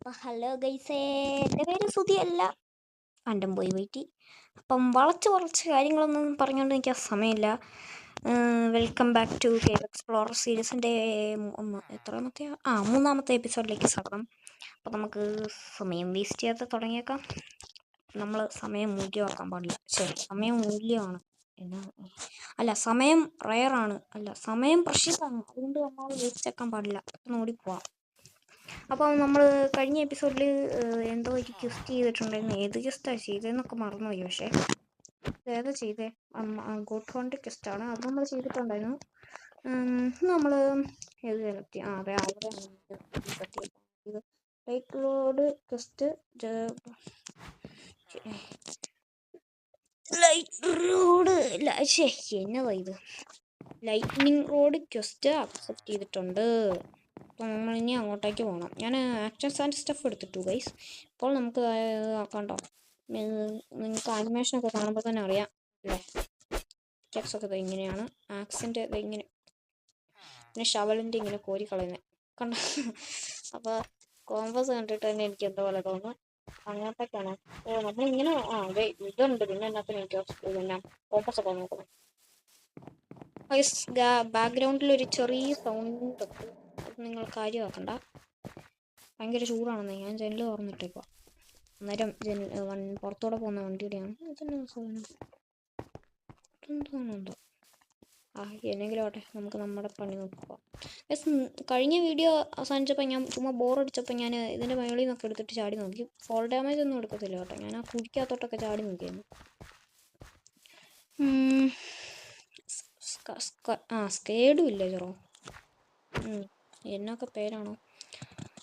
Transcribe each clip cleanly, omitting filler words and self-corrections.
അപ്പോൾ ഹലോ ഗൈസേ, എൻ്റെ പേര് സുധിയല്ല, പണ്ടും പോയി പോയിട്ട്. അപ്പം വളച്ച് കാര്യങ്ങളൊന്നും പറഞ്ഞുകൊണ്ട് എനിക്ക് സമയമില്ല. Welcome back to cave explorer സീരീസിൻ്റെ മൂന്നാമത്തെ എപ്പിസോഡിലേക്ക് സ്വാഗതം. അപ്പോൾ നമുക്ക് സമയം വേസ്റ്റ് ചെയ്യാതെ തുടങ്ങിയേക്കാം. നമ്മൾ സമയം മൂല്യമാക്കാൻ പാടില്ല. ശരി, സമയം മൂല്യമാണ് സമയം റയറാണ്, സമയം പ്രഷ്യസാണ്. അതുകൊണ്ട് നമ്മൾ വേസ്റ്റ് ആക്കാൻ പാടില്ല. ഓടിപ്പോവാം. അപ്പം നമ്മൾ കഴിഞ്ഞ എപ്പിസോഡിൽ എന്തോ ഒരു ക്വസ്റ്റ് ചെയ്തിട്ടുണ്ടായിരുന്നു. ഏത് ക്വസ്റ്റാണ് ചെയ്തതെന്നൊക്കെ മറന്നുപോയി. പക്ഷേ ഏതാ ചെയ്തേ? ഗോഡ് ഹോണ്ട് ക്വസ്റ്റാണ്. അത് നമ്മൾ ചെയ്തിട്ടുണ്ടായിരുന്നു. നമ്മൾ ഏത് സെലക്ട് ചെയ്യാം? അതെ, അവിടെ ഇത് ലൈറ്റ് റോഡ് ക്വസ്റ്റ്. എന്നതാ ഇത്? ലൈറ്റ്നിങ് റോഡ് ക്വസ്റ്റ് അക്സെപ്റ്റ് ചെയ്തിട്ടുണ്ട്. അപ്പോൾ നമ്മളിനി അങ്ങോട്ടേക്ക് പോകണം. ഞാൻ ആക്ഷൻസ് ആൻഡ് സ്റ്റഫ് എടുത്തിട്ടു ഗൈസ്. ഇപ്പോൾ നമുക്ക് കണ്ടോ, നിങ്ങൾക്ക് ആനിമേഷനൊക്കെ കാണുമ്പോൾ തന്നെ അറിയാം അല്ലേ? ടെക്സൊക്കെ ഇങ്ങനെയാണ്, ആക്സിൻ്റെ ഇങ്ങനെ, പിന്നെ ഷവലിൻ്റെ ഇങ്ങനെ കോരി കളയുന്നത് കണ്ടോ. അപ്പോൾ കോമ്പസ് കണ്ടിട്ട് തന്നെ എനിക്ക് എന്തോ പോലെ തോന്നുന്നു. അങ്ങോട്ടേക്കാണ് നമ്മളിങ്ങനെ അതെ ഇതുണ്ട്. പിന്നെ എന്നാത്തിന് എനിക്ക് പിന്നെ കോമ്പസ് ഒക്കെ നോക്കണം. ബാക്ക്ഗ്രൗണ്ടിൽ ഒരു ചെറിയ സൗണ്ട് ഉണ്ട്, അത് നിങ്ങൾ കാര്യമാക്കണ്ട. ഭയങ്കര ചൂടാണെന്ന്. ഞാൻ ജനൽ തുറന്നിട്ടേക്കുക. അന്നേരം പുറത്തോടെ പോകുന്ന വണ്ടിയുടെയാണ്. എന്തോ എന്നെങ്കിലും ആട്ടെ, നമുക്ക് നമ്മുടെ പണി നോക്കുക. കഴിഞ്ഞ വീഡിയോ അവസാനിച്ചപ്പോൾ ഞാൻ ചുമ്മാ ബോറടിച്ചപ്പോൾ ഞാൻ ഇതിൻ്റെ മുകളിൽ നിന്നൊക്കെ എടുത്തിട്ട് ചാടി നോക്കി. ഫോൾ ഡാമേജ് ഒന്നും എടുക്കത്തില്ല കേട്ടോ. ഞാൻ ആ കുഴിക്കകത്തോട്ടൊക്കെ ചാടി നോക്കിയായിരുന്നു. സ്കേഡും ഇല്ല ചെറോ. എന്നൊക്കെ പേരാണോ?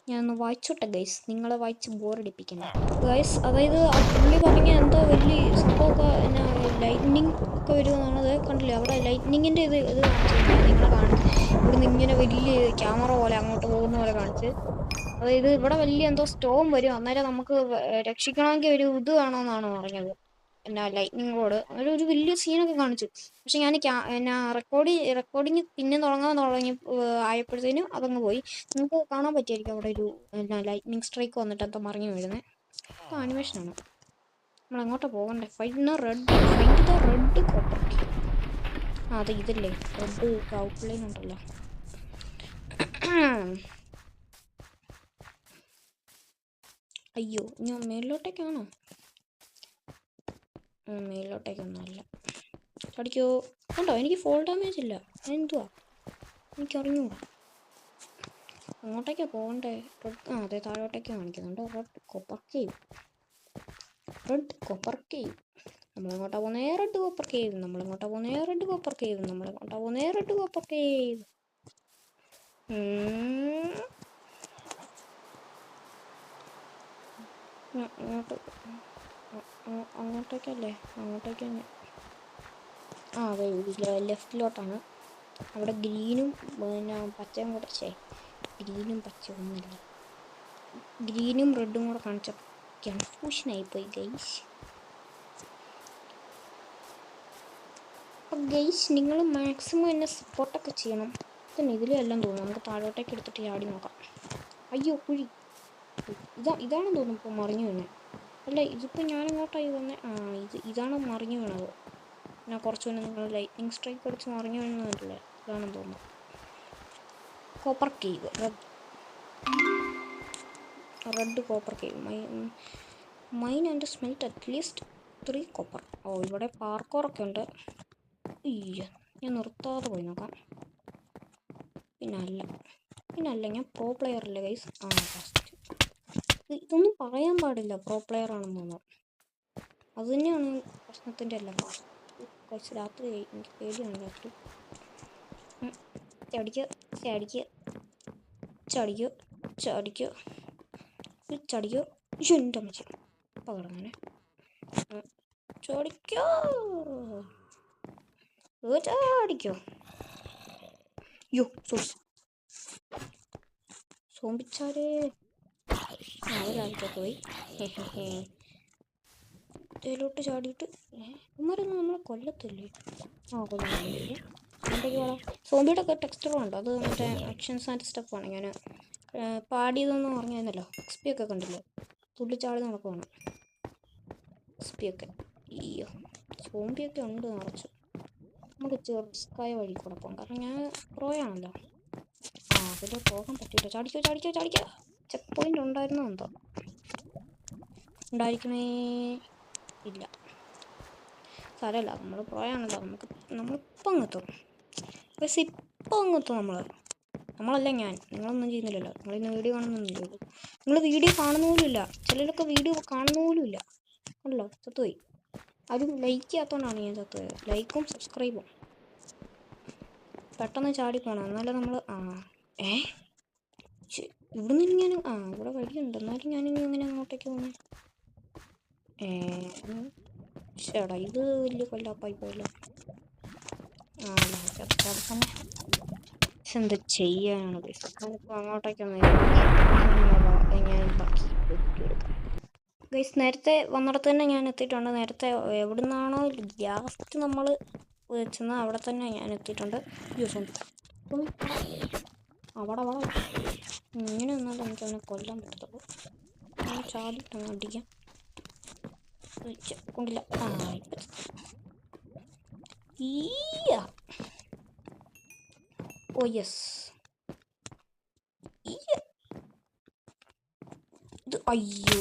ഞാനൊന്ന് വായിച്ചോട്ടെ ഗൈസ്, നിങ്ങളെ വായിച്ച് ബോറടിപ്പിക്കണ്ട ഗൈസ്. അതായത് ആ പുള്ളി പറഞ്ഞ എന്തോ വലിയ സംഭവമൊക്കെ എന്നാ ലൈറ്റ്നിങ് ഒക്കെ വരുമെന്നാണ്. അത് കണ്ടില്ലേ അവിടെ ലൈറ്റ്നിങ്ങിൻ്റെ ഇത് കാണിച്ചില്ല. നിങ്ങളെ കാണിച്ച് ഇവിടുന്ന് ഇങ്ങനെ വലിയ ക്യാമറ പോലെ അങ്ങോട്ട് പോകുന്ന പോലെ കാണിച്ച്. അതായത് ഇവിടെ വലിയ എന്തോ സ്റ്റോം വരും, അന്നേരം നമുക്ക് രക്ഷിക്കണമെങ്കിൽ ഒരു ഇത് വേണമെന്നാണ് പറഞ്ഞത്. എന്നാ ലൈറ്റ്നിങ് റോഡ് ഒരു വലിയ സീനൊക്കെ കാണിച്ചു. പക്ഷെ ഞാൻ എന്നാ റെക്കോർഡിങ് പിന്നെ തുടങ്ങി ആയപ്പോഴത്തേനും അതങ്ങ് പോയി. നമുക്ക് കാണാൻ പറ്റിയായിരിക്കും അവിടെ ഒരു എന്നാ ലൈറ്റ്നിങ് സ്ട്രൈക്ക് വന്നിട്ട് എന്തോ മറിഞ്ഞു വീഴുന്നത്. അപ്പോൾ ആനിമേഷനാണ്. നമ്മൾ എങ്ങോട്ടാ പോകണ്ടേ? Red copper. അതെ ഇതല്ലേ റെഡ് ഔട്ട്ലൈൻ ഉണ്ടല്ലോ. അയ്യോ, ഞാൻ മേളിലോട്ടേക്കാണോ? മേളിലോട്ടേക്കൊന്നുമല്ല. അടിക്കോ കണ്ടോ, എനിക്ക് ഫോൾ ഡാമേജ് ഇല്ല. എന്തുവാ എനിക്കറിഞ്ഞൂടാ. അങ്ങോട്ടേക്കാണ് പോകണ്ടേ? അതെ താഴോട്ടേക്ക് കാണിക്കുന്നുണ്ട്. Red copper cave. നമ്മളെങ്ങോട്ടാ പോകുന്നേ? Red copper cave. നമ്മളെങ്ങോട്ടാ പോകുന്നേ? Red copper cave. നമ്മളെങ്ങോട്ടാ പോകുന്നേ? Red copper cave. അങ്ങോട്ടേക്കല്ലേ? അങ്ങോട്ടേക്ക് തന്നെ. അതെ ലെഫ്റ്റിലോട്ടാണ്. അവിടെ ഗ്രീനും പിന്നെ പച്ചയും കൂടെ ഗ്രീനും പച്ചയും ഒന്നുമില്ല. ഗ്രീനും റെഡും കൂടെ കാണിച്ച കൺഫ്യൂഷനായിപ്പോയി ഗൈസ്. അപ്പം ഗൈസ് നിങ്ങൾ മാക്സിമം എന്നെ സപ്പോർട്ടൊക്കെ ചെയ്യണം. പിന്നെ ഇതിലും എല്ലാം തോന്നും. നമുക്ക് താഴോട്ടേക്ക് എടുത്തിട്ട് ചാടി നോക്കാം. അയ്യോ കുഴി. ഇതാണെന്ന് തോന്നുന്നു ഇപ്പോൾ മറിഞ്ഞു വീണേ. അല്ല ഇതിപ്പോൾ ഞാനെങ്ങോട്ടായി വന്നേ? ഇതാണ് മറിഞ്ഞു വീണത്. ഞാൻ കുറച്ച് മുന്നേ നിങ്ങൾ ലൈറ്റ്നിങ് സ്ട്രൈക്ക് അടിച്ച് മറിഞ്ഞു വീഴുന്നതല്ലേ? ഇതാണെന്ന് തോന്നുന്നു. Copper cave. Red copper cave. Mine and smelt at least 3 copper. ഇവിടെ പാർക്കോറൊക്കെ ഉണ്ട്. ഞാൻ നിർത്താതെ പോയി നോക്കാം. പിന്നല്ല ഞാൻ പ്രോ പ്ലെയർ അല്ലേ ഗൈസ്. ഫസ്റ്റ് ഇതൊന്നും പറയാൻ പാടില്ല, പ്രോ പ്ലെയർ ആണെന്ന് തോന്നുന്നു. അത് തന്നെയാണ് പ്രശ്നത്തിൻ്റെ എല്ലാം. കുറച്ച് രാത്രി എനിക്ക് പേടിയാണ് രാത്രി. ചടിക്കോ എൻ്റെ അമ്മച്ചി പകടങ്ങനെ ചടിക്കോ സോമ്പിച്ചാരേ. അവരാഴ്ച പോയി ഇതിലോട്ട് ചാടിയിട്ട് ഇവന്മാരൊന്നും നമ്മളെ കൊല്ലത്തില്ലേ? കൊല്ലുന്നില്ലേ? എന്തൊക്കെ വേണം? സോംബിയുടെ ഒക്കെ ടെക്സ്റ്ററുണ്ട്. അത് മറ്റേ ആക്ഷൻസ് ആൻഡ് സ്റ്റഫാണ്. ഞാൻ പാടിയതെന്ന് പറഞ്ഞായിരുന്നല്ലോ. XP ഒക്കെ കണ്ടില്ലേ, തുള്ളിച്ചാടി നടക്കുവാണ് XP ഒക്കെ. അയ്യോ, സോംബിയൊക്കെ ഉണ്ട് നിറച്ച്. നമുക്ക് ചെറുസ്കായ വഴി കൂടെ പോകാം, കാരണം ഞാൻ പ്രോയാണല്ലോ. അതിൽ പോകാൻ പറ്റില്ല. ചാടിക്കോ. ചെക്ക് പോയിന്റ് ഉണ്ടായിരുന്നോ എന്തോ, ഉണ്ടായിരിക്കണേ ഇല്ല. സാരമില്ല, നമ്മൾ പ്രോയാണല്ലോ. നമ്മളിപ്പോൾ അങ്ങെത്തും. പക്ഷെ ഇപ്പോൾ അങ്ങെത്തും നമ്മളല്ല ഞാൻ. നിങ്ങളൊന്നും ചെയ്യുന്നില്ലല്ലോ, നിങ്ങളിന്ന് വീഡിയോ കാണുന്നൊന്നുമില്ലല്ലോ. നിങ്ങൾ വീഡിയോ കാണുന്ന പോലും ഇല്ല. ചിലരൊക്കെ വീഡിയോ കാണുന്ന പോലും ഇല്ല. ഉണ്ടല്ലോ, ചത്തുപോയി. അതും ലൈക്ക് ചെയ്യാത്തതുകൊണ്ടാണ് ഞാൻ ചത്തുപോയത്. ലൈക്കും സബ്സ്ക്രൈബും. പെട്ടെന്ന് ചാടിപ്പോണം, എന്നാലും നമ്മൾ ഇവിടെ നിന്ന് ഞാൻ ഇവിടെ വഴിയുണ്ട്, എന്നാലും ഞാനിനി അങ്ങനെ അങ്ങോട്ടേക്ക് പോകുന്നത്. ചേടാ, ഇത് വലിയ കൊല്ലാപ്പായി പോയല്ലോ. പക്ഷെ എന്താ ചെയ്യാനാണ് ഞാനിപ്പോൾ അങ്ങോട്ടേക്കൊന്ന് ഞാൻ ബാക്കി എടുക്കാം. ഗൈസ്, നേരത്തെ വന്നിടത്ത് തന്നെ ഞാൻ എത്തിയിട്ടുണ്ട്. നേരത്തെ എവിടെ നിന്നാണോ ലാസ്റ്റ് നമ്മൾ ചെന്നാൽ അവിടെ തന്നെ ഞാൻ എത്തിയിട്ടുണ്ട്. അവിടെ ഇങ്ങനെ നിന്നാലും എനിക്ക് അവനെ കൊല്ലാൻ പറ്റത്തുള്ളൂ. ചാടിയിട്ടങ്ങ് അടിക്കാം. കൊണ്ടില്ല. Oh yes. അയ്യോ,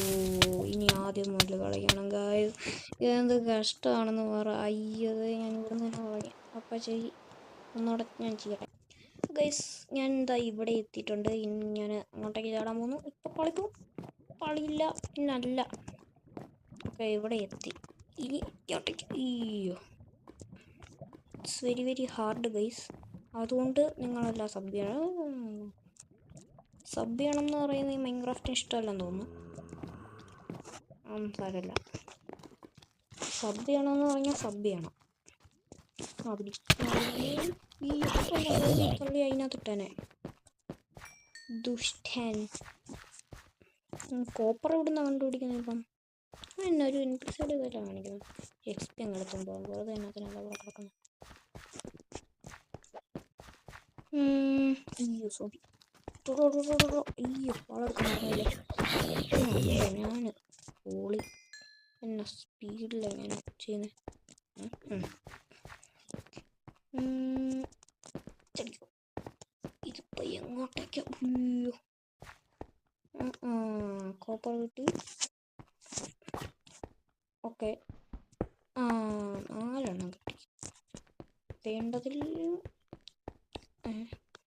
ഇനി ആദ്യം മുതൽ കളിക്കണം ഗായ്സ്. ഇതെന്ത് കഷ്ടമാണെന്ന് പറ. അയ്യോ, ഞാൻ ഇവിടെ നിന്ന് തന്നെ കളയാം. അപ്പം ശരി, ഒന്നുകൂടെ ഞാൻ ചെയ്യട്ടെ ഗൈസ്. ഞാൻ എന്താ ഇവിടെ എത്തിയിട്ടുണ്ട്. ഇനി ഞാൻ അങ്ങോട്ടേക്ക് ചാടാൻ പോകുന്നു. ഇപ്പം കളിയില്ല പിന്നല്ല. ഓക്കെ, ഇവിടെ എത്തി. ഇനി ഇങ്ങോട്ടേക്ക്. അയ്യോ, it's very very hard guys. അതുകൊണ്ട് നിങ്ങളെല്ലാം സബ് ചെയ്യണം എന്ന് പറയുന്നത് ഈ മൈൻക്രാഫ്റ്റിന് ഇഷ്ടമല്ലെന്ന് തോന്നുന്നു. സാരമില്ല, സബ് ചെയ്യണമെന്ന് പറഞ്ഞാൽ സബ് ചെയ്യണം. ഈ പള്ളി അതിനകത്തിട്ടനെ ദുഷ്ടൻ. കോപ്പർ ഇവിടുന്ന് കണ്ടുപിടിക്കുന്നത് ഇപ്പം എന്നെ ഒരു ഇൻട്രസ്റ്റ് ഇതല്ല കാണിക്കുന്നത്. XP അങ്ങ് എടുത്തുകൊണ്ട് പോകാം, വെറുതെ അതിനകത്തിനല്ല അവിടെ കിടക്കുന്നത്. അയ്യോ സോറി. അയ്യോ, വളർത്തുന്നില്ലേ ഞാൻ പോളി. എന്നെ സ്പീഡിലാണ് ഞാൻ ചെയ്യുന്നത്. ഇതിപ്പോൾ എങ്ങോട്ടേക്ക്? അയ്യോ, കോപ്പർ കിട്ടി. ഓക്കെ, 4 കിട്ടി. വേണ്ടതിൽ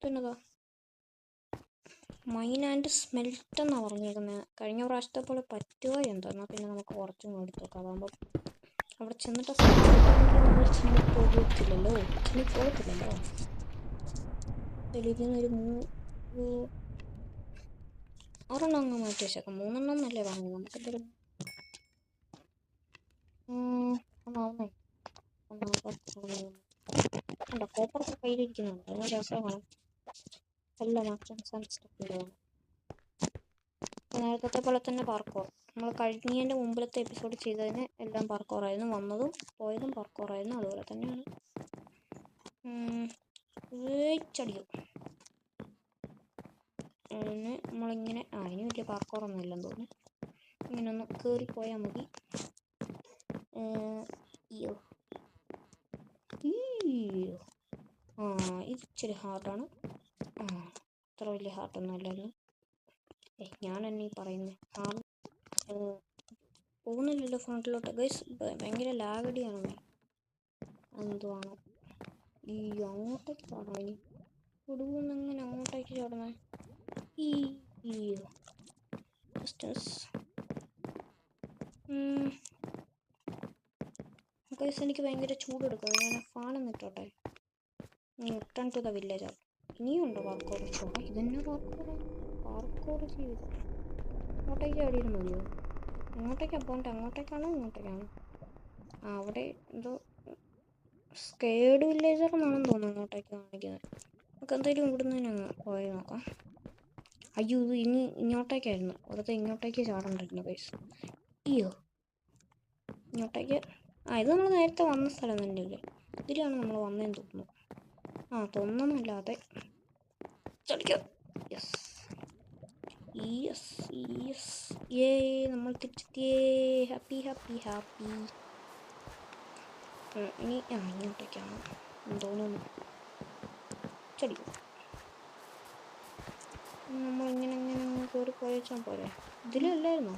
പിന്നതാ മൈൻ ആൻഡ് സ്മെൽറ്റ് എന്നാണ് പറഞ്ഞിരിക്കുന്നത്. കഴിഞ്ഞ പ്രാവശ്യത്തെ പോലെ പറ്റുമോ എന്തോ. എന്നാൽ പിന്നെ നമുക്ക് കുറച്ചും എടുത്ത് നോക്കാം. അതാകുമ്പോൾ അവിടെ ചെന്നിട്ട് നമ്മൾ പോകത്തില്ലല്ലോ. ഇതിനൊരു 6 അങ്ങ് മാറ്റി വെച്ചേക്കാം. 3 എന്നല്ലേ പറഞ്ഞു. നമുക്കെന്തെങ്കിലും കോപ്പറൊക്കെ കയ്യിലിരിക്കുന്നുണ്ട്. അത് രസമാണ്. എല്ലാം നേരത്തെ പോലെ തന്നെ പാർക്കോർ. നമ്മൾ കഴിഞ്ഞതിൻ്റെ മുമ്പിലത്തെ എപ്പിസോഡ് ചെയ്തതിന് എല്ലാം പാർക്കോറായിരുന്നു. വന്നതും പോയതും പാർക്കോറായിരുന്നു. അതുപോലെ തന്നെയാണ്. ചടിയും പിന്നെ നമ്മളിങ്ങനെ ഇനി വലിയ പാർക്കോറൊന്നും ഇല്ലെന്ന് തോന്നുന്നു. ഇങ്ങനെ ഒന്ന് കയറിപ്പോയാൽ മതി. അയ്യോ, ഇത് ഇച്ചിരി ഹാർഡാണ്. അത്ര വലിയ ഹാർഡൊന്നും അല്ലായിരുന്നു. ഞാൻ എന്നെ പറയുന്നത് പോകുന്നില്ലല്ലോ ഫ്രണ്ടിലോട്ട് ഗൈസ്. ഭയങ്കര ലാഗടിയാണ്. എന്തുവാണോ ഈ അങ്ങോട്ടേക്ക് ചാടണം. ഇനി ഒടുവെന്ന് എങ്ങനെ അങ്ങോട്ടേക്ക് ചാടണേ? ഗൈസ്, എനിക്ക് ഭയങ്കര ചൂടെടുക്കും. ഞാൻ ഫാനൊന്നും ഇട്ടോട്ടെ. Return to the village. ഇനിയും ഉണ്ടോ പാർക്കോർ? ഇതന്നെ പാർക്കോർ ചെയ്ത് അങ്ങോട്ടേക്ക് ചാടിയാൽ മതിയോ? അങ്ങോട്ടേക്കാണ് പോകണ്ടേ? അങ്ങോട്ടേക്കാണോ ഇങ്ങോട്ടേക്കാണോ? അവിടെ എന്തോ സ്കേഡ് വില്ലേജർ എന്നാണെന്ന് തോന്നുന്നു അങ്ങോട്ടേക്ക് കാണിക്കുന്നത്. നമുക്ക് എന്തായാലും ഇവിടുന്ന് തന്നെ അങ്ങ് പോയി നോക്കാം. അയ്യോ, ഇത് ഇനി ഇങ്ങോട്ടേക്കായിരുന്നു. വെറുതെ ഇങ്ങോട്ടേക്ക് ചാടണ്ടായിരുന്നു ഗൈസ്. അയ്യോ, ഇങ്ങോട്ടേക്ക്. ഇത് നമ്മൾ നേരത്തെ വന്ന സ്ഥലം തന്നെയല്ലേ? ഇതിലാണ് നമ്മൾ വന്നതെന്ന് തോന്നുന്നു. തോന്നുന്നല്ലാതെ ചടിക്കോ. യെസ്, യെസ് യെസ് ഏ നമ്മൾ തിരിച്ചെത്തിയേ. Happy happy happy. ഇനി ഇങ്ങോട്ടേക്കാണ് തോന്നുന്നു. ചെടി നമ്മളിങ്ങനെ ഇങ്ങനെ കയറി പോയച്ചാൽ പോരെ. ഇതിലല്ലായിരുന്നോ?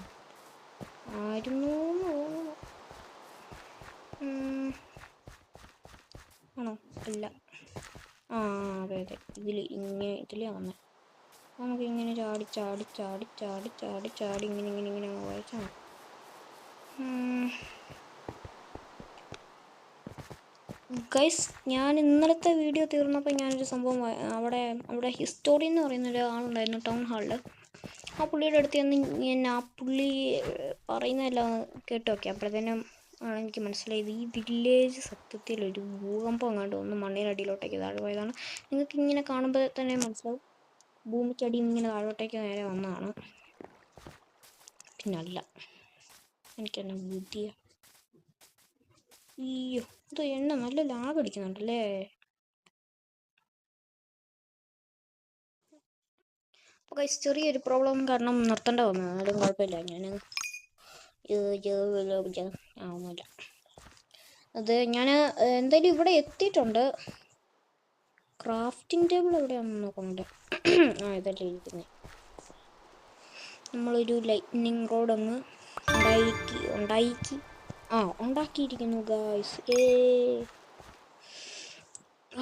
ആയിരുന്നു തോന്നുന്നു. ആണോ? അല്ല. അതെ അതെ, ഇതിലേ വന്നേ. നമുക്കിങ്ങനെ ചാടി ചാടി ചാടി ചാടി ചാടി ചാടി ഇങ്ങനെ ഇങ്ങനെ ഇങ്ങനെ വായിച്ചാൽ ഗൈസ്. ഞാൻ ഇന്നലത്തെ വീഡിയോ തീർന്നപ്പോൾ ഞാനൊരു സംഭവം അവിടെ ഹിസ്റ്റോറി എന്ന് പറയുന്ന ഒരാളുണ്ടായിരുന്നു ടൗൺ ഹാളിൽ. ആ പുള്ളിയുടെ അടുത്ത് ഞാൻ ആ പുള്ളി പറയുന്നതെല്ലാം കേട്ടു നോക്കി. അപ്പോഴത്തേനും ആണ് എനിക്ക് മനസ്സിലായത് ഈ വില്ലേജ് സത്യത്തിൽ ഒരു ഭൂകമ്പം അങ്ങോട്ട് ഒന്ന് മണ്ണിനടിയിലോട്ടേക്ക് താഴെ പോയതാണ്. നിങ്ങൾക്ക് ഇങ്ങനെ കാണുമ്പോൾ തന്നെ മനസ്സിലാവും ഭൂമിക്കടി ഇങ്ങനെ താഴോട്ടേക്ക് നേരെ വന്നതാണ്. പിന്നല്ല, എനിക്കെന്നെ ബുദ്ധിയ. അയ്യോ, ഇത് എണ്ണ നല്ല ലാഗ് അടിക്കുന്നുണ്ടല്ലേ. അപ്പോൾ ഗൈസ് ചെറിയൊരു പ്രോബ്ലം കാരണം നിർത്തേണ്ട വന്നു. ആരും കുഴപ്പമില്ല. ഒന്നുമില്ല. അത് ഞാൻ എന്തായാലും ഇവിടെ എത്തിയിട്ടുണ്ട്. ക്രാഫ്റ്റിംഗ് ടേബിൾ എവിടെയാണെന്ന് നോക്കുന്നുണ്ട്. ഇതല്ലേ ഇരിക്കുന്നത്. നമ്മളൊരു ലൈറ്റ്നിങ് റോഡ് അങ്ങ് ഉണ്ടാക്കിയിരിക്കുന്നു guys.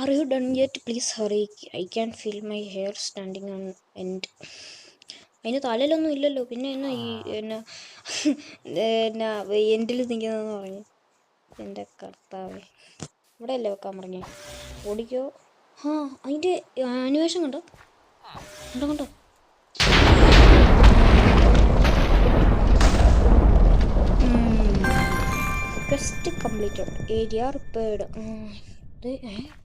Are you done yet? Please hurry. I can feel my hair standing on end. അതിന് തലയിലൊന്നും ഇല്ലല്ലോ, പിന്നെ എന്നാ എൻഡിൽ നിൽക്കുന്നതെന്ന് പറഞ്ഞു. എൻ്റെ കർത്താവേ, ഇവിടെ അല്ലേ വെക്കാൻ പറഞ്ഞേ. ഓടിക്കോ. അതിൻ്റെ ആനിമേഷൻ കണ്ടോ? Quest completed. Area repaired.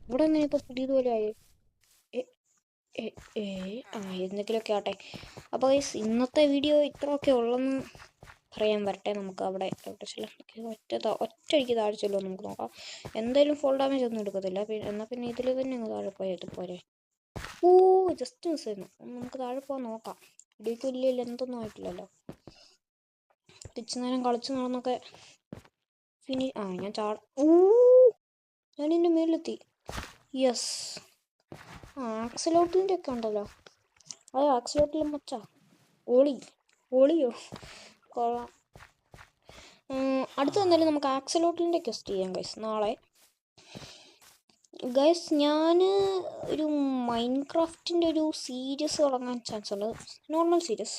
ഇവിടെ എങ്ങനെ ഇപ്പോൾ പുതിയതുപോലെ ആയി? എന്തെങ്കിലുമൊക്കെ ആട്ടെ. അപ്പോൾ ഇന്നത്തെ വീഡിയോ ഇത്രയൊക്കെ ഉള്ളെന്ന് പറയാൻ വരട്ടെ. നമുക്ക് അവിടെ ചെല്ലാം. ഒറ്റയടിക്ക് താഴെ ചെല്ലുമോ നമുക്ക് നോക്കാം. എന്തായാലും ഫുൾ ഡാമേജ് ഒന്നും എടുക്കത്തില്ല. എന്നാൽ പിന്നെ ഇതിൽ തന്നെ അങ്ങ് താഴെ പോയത് പോരെ. ജസ്റ്റ് മിസ് ചെയ്യുന്നു. നമുക്ക് താഴെ പോകാൻ നോക്കാം. ഇടിയൊക്കെ വലിയ ലെന്തൊന്നും ആയിട്ടില്ലല്ലോ. തിരിച്ചു നേരം കളിച്ച് നടന്നൊക്കെ ഞാനിൻ്റെ മേളിലെത്തി. യെസ്. ആക്സിലോട്ടിൻ്റെ ഒക്കെ ഉണ്ടല്ലോ. ആക്സിലോട്ടിലും മച്ചാ ഓളിയോ കൊള്ളാം. അടുത്ത് വന്നാലും നമുക്ക് ആക്സിലോട്ടിൻ്റെ ക്വസ്റ്റ് ചെയ്യാം ഗൈസ് നാളെ. ഗൈസ് ഞാൻ ഒരു മൈൻക്രാഫ്റ്റിൻ്റെ ഒരു സീരീസ് തുടങ്ങാൻ ചാൻസ് ഉണ്ട്. നോർമൽ സീരീസ്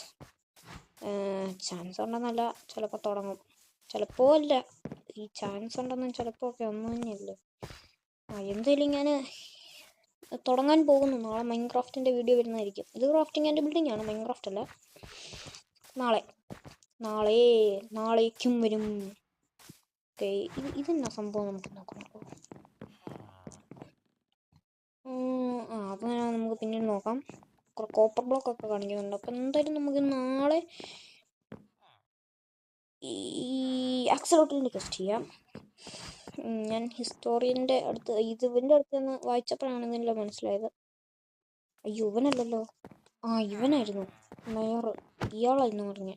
ചാൻസ് ഉണ്ടെന്നല്ല, ചിലപ്പോൾ തുടങ്ങും, ചിലപ്പോൾ അല്ല. ഈ ചാൻസ് ഉണ്ടെന്നും ചിലപ്പോൾ ഒക്കെ ഒന്നും തന്നെയല്ലേ. എന്തായാലും ഞാൻ തുടങ്ങാൻ പോകുന്നു. നാളെ മൈൻക്രാഫ്റ്റിൻ്റെ വീഡിയോ വരുന്നതായിരിക്കും. ഇത് ക്രാഫ്റ്റിംഗ് ആൻഡ് ബിൽഡിംഗ് ആണ്, മൈൻക്രാഫ്റ്റ് അല്ല. നാളേക്കും വരും. ഇതെന്നാ സംഭവം നമുക്ക് നോക്കാം. അപ്പോൾ നമുക്ക് പിന്നീട് നോക്കാം. കോപ്പർ ബ്ലോക്ക് ഒക്കെ കാണിക്കുന്നുണ്ട്. അപ്പം എന്തായാലും നമുക്ക് നാളെ ഈ ആക്സിലോട്ടിൻ്റെ ക്വസ്റ്റ് ചെയ്യാം. ഞാൻ ഹിസ്റ്റോറിയൻ്റെ അടുത്ത് ഇവൻ്റെ അടുത്ത് നിന്ന് വായിച്ചപ്പോഴാണ് ഇതിൻ്റെ മനസ്സിലായത്. അയ്യോ, ഇവനല്ലല്ലോ. ഇവനായിരുന്നു മേയർ. ഇയാളായിരുന്നു പറഞ്ഞേ.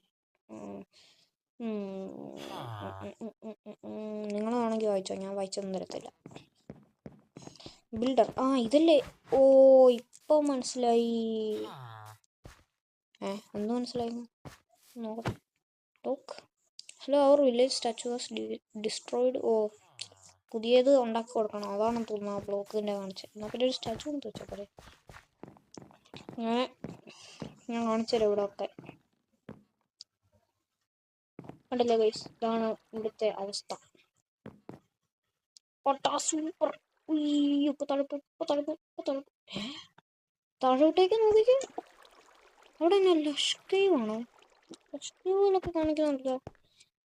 നിങ്ങളാണെങ്കിൽ വായിച്ചോ, ഞാൻ വായിച്ചൊന്നും തരത്തില്ല. ബിൽഡർ ഇതല്ലേ. ഇപ്പോൾ മനസ്സിലായി. എന്ത് മനസ്സിലായിരുന്നു നോക്കട്ടെ. Talk. Hello, our village statue was destroyed. പുതിയത് ഉണ്ടാക്കി കൊടുക്കണം, അതാണെന്ന് തോന്നുന്നു ആ ബ്ലോക്കിൻ്റെ കാണിച്ചത്. എന്നാൽ പിന്നെ ഒരു സ്റ്റാച്ചു ഒന്ന് വെച്ചാൽ പോരെ. ഞാൻ കാണിച്ചുതരാം. ഇവിടെ ഒക്കെ കണ്ടില്ലേ ഗൈസ്, ഇതാണ് ഇവിടുത്തെ അവസ്ഥ. സൂപ്പർ. താഴോട്ടേക്ക് നോക്കിക്കേ. അവിടെ തന്നെ ലഷ്കീവാണോ? ലഷ്കീവിലൊക്കെ കാണിക്കുന്നുണ്ടല്ലോ.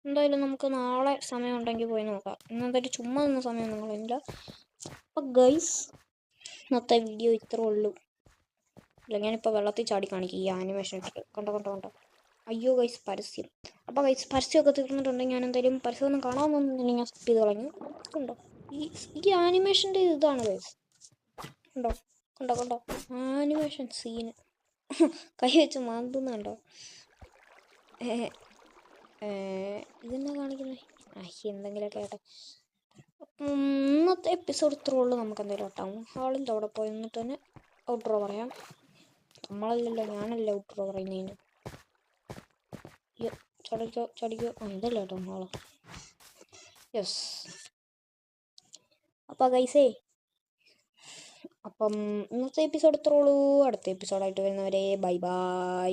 എന്തായാലും നമുക്ക് നാളെ സമയം ഉണ്ടെങ്കിൽ പോയി നോക്കാം. ഇന്നെന്തായാലും ചുമ്മാ നിന്ന സമയം നിങ്ങളില്ല. അപ്പം ഗൈസ് ഇന്നത്തെ വീഡിയോ ഇത്രേ ഉള്ളൂ. ഇല്ല, ഞാനിപ്പോൾ വെള്ളത്തിൽ ചാടി കാണിക്കും ഈ ആനിമേഷൻ ഇട്ടിട്ട്. കണ്ടോ. അയ്യോ ഗൈസ്, പരസ്യം. അപ്പോൾ ഗൈസ് പരസ്യമൊക്കെ തീർന്നിട്ടുണ്ടെങ്കിൽ ഞാൻ എന്തായാലും പരസ്യമൊന്നും കാണാമെന്നൊന്നും ഞാൻ സ്കിപ്പ് ചെയ്ത് കളഞ്ഞു. കണ്ടോ ഈ ആനിമേഷൻ്റെ ഇതാണ് ഗൈസ്. കണ്ടോ ആനിമേഷൻ സീന്. കൈ വെച്ച് മാന്തുന്നുണ്ടോ? ഇതെന്നാ കാണിക്കുന്നത്? എന്തെങ്കിലുമൊക്കെ ആട്ടെ. ഇന്നത്തെ എപ്പിസോഡ് ഇത്രേ ഉള്ളൂ. നമുക്ക് എന്തായാലും ടൗൺ ഹാളിൻ്റെ അവിടെ പോയി എന്നിട്ട് തന്നെ ഔട്ട്രോ പറയാം. നമ്മളല്ലല്ലോ, ഞാനല്ല ഔട്ട്രോ പറയുന്നതിന്. ചടിക്കോ ചടിക്കോ. ഇതല്ല ടൗൺ ഹാള്. യെസ്. അപ്പം ഗൈസേ, അപ്പം ഇന്നത്തെ എപ്പിസോഡ് ഇത്രേ ഉള്ളൂ. അടുത്ത എപ്പിസോഡായിട്ട് വരുന്നവരെ ബൈ ബൈ.